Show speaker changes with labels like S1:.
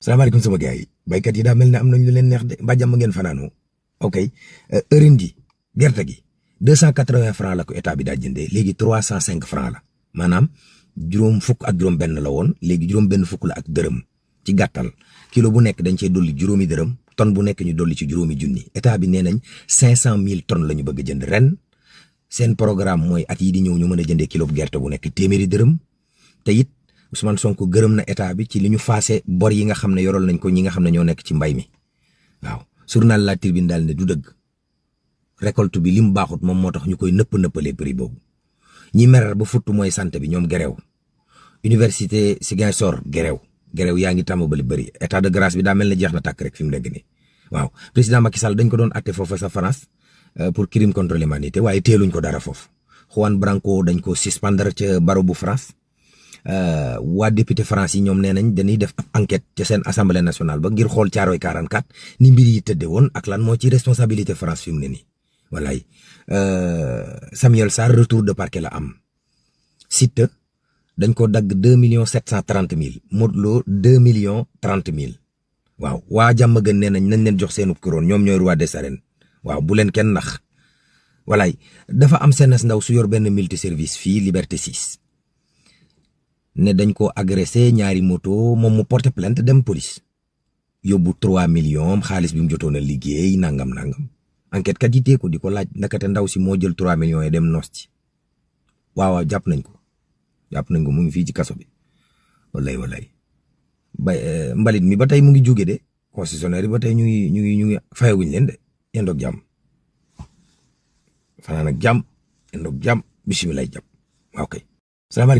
S1: salaamaaleykum sama gars yi baykat yi daa mel ne am nañ lu leen neex de mbaa jàmm ngeen fanaanoo ok heure ji gerte gi 280 francs la ko état bi daa jëndee léegi 305 francs la maanaam juróom fukk ak juróom benn la woon léegi juróom benn fukk la ak dërëm ci gàttal kilo bu nekk dañ cee dolli juróomi dërëm tonne bu nekk ñu dolli ci juróomi junni état bi nee nañ 500 000 tonnes la ñu bëgg a jënd ren seen programme mooy at yi di ñëw ñu mën a jëndee kilo bu gerte bu nekk téeméeri dërëm te it Ousmane Sonko gërëm na état bi ci li ñu faase bor yi nga xam ne yoral nañ ko ñi nga xam ne ñoo nekk ci mbay mi waaw journal La Tribune daal ne du dëgg récolte bi li mu baaxut moom moo tax ñu koy nëppalee prix boobu ñi merer ba futt mooy santé bi ñoom gerew université Ziguinchor gerew yaa ngi tàmbali bëri état de grâce bi daa mel ne jeex na tàkk rek fi mu nekk nii waaw président Macky Sall dañ ko doon atte foofu sa France pour crime contre l'humanité waaye teeluñ ko dara foofu Juan Branco dañ ko suspendre ca barreau bu France waa député France yi ñoom nee nañ dañuy def ab enquête ca seen assemblée nationale ba ngir xool Caaroy 44 ni mbir yi tëdde woon ak lan moo ci responsabilité France fi mu ne nii walaay Samuel Sarr retour de parquet la am Siteu dañ ko dagg 2 730 000 Modou Lo 2 030 000 waaw waa jàmm gën nee nañ leen jox seenu couronne ñoom ñooy roi des arènes waaw bu leen kenn nax walaay dafa am seen ndaw su yor benn multiservice fii Liberté 6 ne dañ ko agressé ñaari moto moom mu porté plainte dem police yóbbu 3 millions xaalis bi mu jotoon a liggéey nangam enquête kat yi tee ko di ko laaj ndakate ndaw si moo jël 3 millions yi dem noos ci waaw jàpp nañ ko mu ngi fii ci kaso bi wallaay mbalit mi ba tey mu ngi jóge de concessionnaire yi ba tey ñu ngi fayaguñ leen de yendoog jàmm fanaan ak jàmm yendoog jàmm bisimilah jàmm ok salaamaaleykum